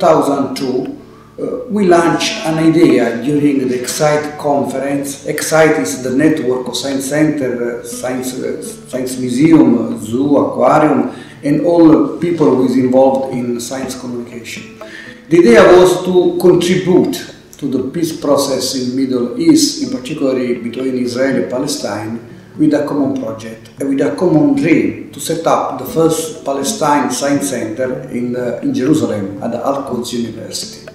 2002, we launched an idea during the Excite conference. Excite is the network of science center, science museum, zoo, aquarium, and all people who is involved in science communication. The idea was to contribute to the peace process in Middle East, in particular between Israel and Palestine, with a common project, and with a common dream to set up the first Palestine Science Center in Jerusalem at the Al-Quds University.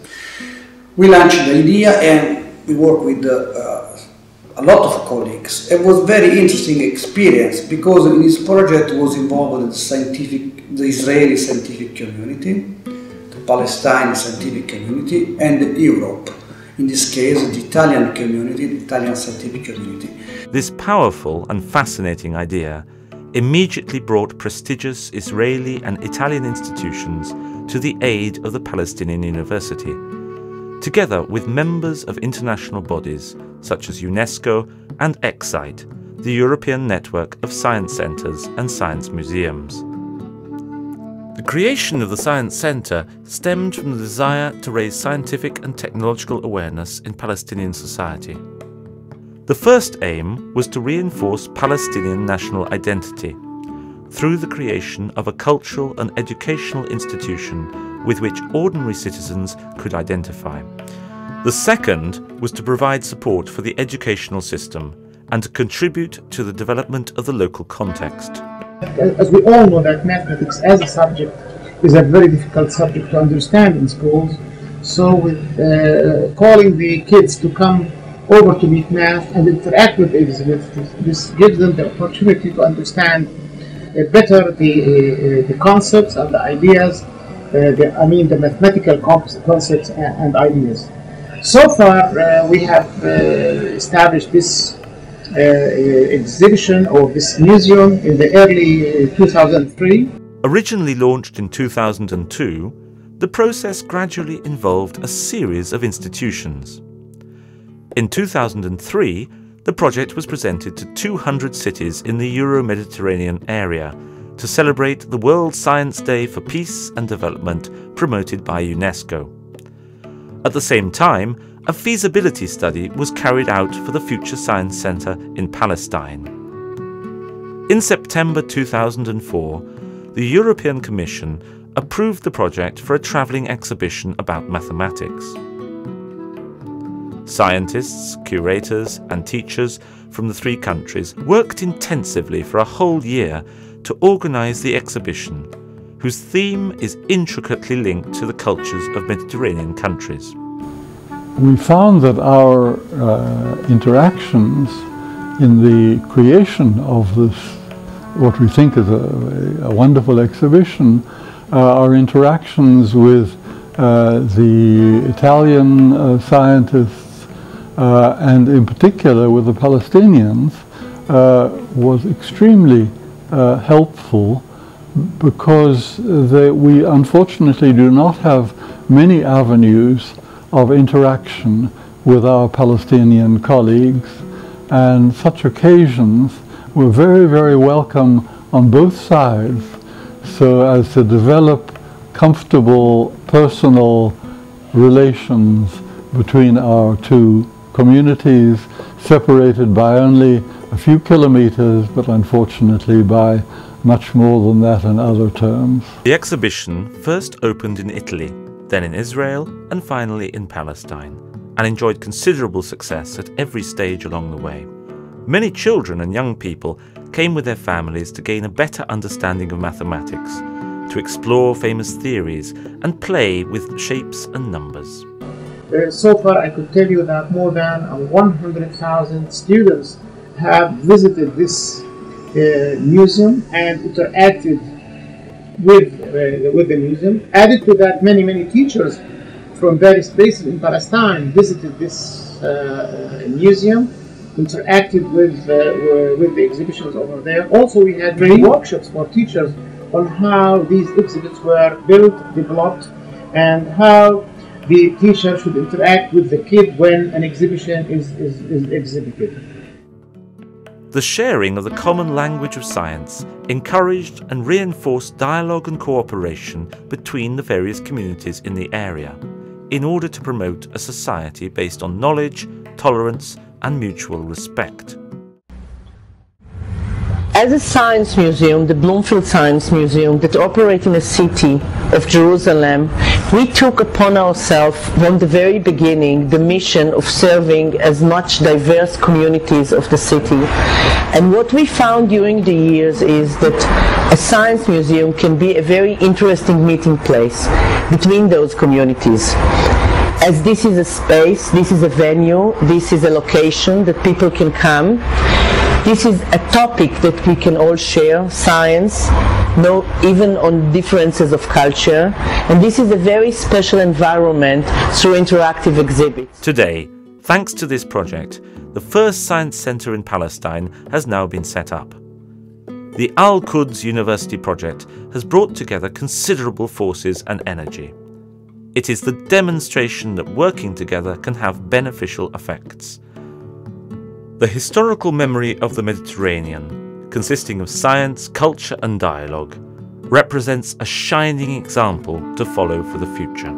We launched the idea and we worked with a lot of colleagues. It was a very interesting experience because in this project was involved the Israeli scientific community, the Palestine scientific community, and Europe. In this case, the Italian community, the Italian scientific community. This powerful and fascinating idea immediately brought prestigious Israeli and Italian institutions to the aid of the Palestinian University, together with members of international bodies such as UNESCO and Excite, the European network of science centres and science museums. The creation of the Science Centre stemmed from the desire to raise scientific and technological awareness in Palestinian society. The first aim was to reinforce Palestinian national identity through the creation of a cultural and educational institution with which ordinary citizens could identify. The second was to provide support for the educational system and to contribute to the development of the local context. As we all know that mathematics as a subject is a very difficult subject to understand in schools, so with calling the kids to come over to meet math and interact with the exhibits, this gives them the opportunity to understand better the concepts and the ideas, the mathematical concepts and ideas. So far we have established this exhibition or this museum in the early 2003. Originally launched in 2002, the process gradually involved a series of institutions. In 2003, the project was presented to 200 cities in the Euro-Mediterranean area to celebrate the World Science Day for Peace and Development promoted by UNESCO. At the same time, a feasibility study was carried out for the future Science Centre in Palestine. In September 2004, the European Commission approved the project for a travelling exhibition about mathematics. Scientists, curators and teachers from the three countries worked intensively for a whole year to organise the exhibition, whose theme is intricately linked to the cultures of Mediterranean countries. We found that our interactions in the creation of this, what we think is a wonderful exhibition, our interactions with the Italian scientists and in particular with the Palestinians was extremely helpful, because we unfortunately do not have many avenues of interaction with our Palestinian colleagues, and such occasions were very, very welcome on both sides, so as to develop comfortable personal relations between our two communities, separated by only a few kilometers, but unfortunately by much more than that in other terms. The exhibition first opened in Italy, then in Israel, and finally in Palestine, and enjoyed considerable success at every stage along the way. Many children and young people came with their families to gain a better understanding of mathematics, to explore famous theories and play with shapes and numbers. So far I could tell you that more than 100,000 students have visited this museum and interacted with the museum. Added to that, many teachers from various places in Palestine visited this museum, interacted with the exhibitions over there. Also, we had many workshops for teachers on how these exhibits were built, developed, and how the teacher should interact with the kid when an exhibition is exhibited. The sharing of the common language of science encouraged and reinforced dialogue and cooperation between the various communities in the area, in order to promote a society based on knowledge, tolerance, and mutual respect. As a science museum, the Bloomfield Science Museum, that operates in the city of Jerusalem, we took upon ourselves from the very beginning the mission of serving as much diverse communities of the city. And what we found during the years is that a science museum can be a very interesting meeting place between those communities. As this is a space, this is a venue, this is a location that people can come. This is a topic that we can all share, science, even on differences of culture, and this is a very special environment through interactive exhibits. Today, thanks to this project, the first science centre in Palestine has now been set up. The Al-Quds University project has brought together considerable forces and energy. It is the demonstration that working together can have beneficial effects. The historical memory of the Mediterranean, consisting of science, culture and dialogue, represents a shining example to follow for the future.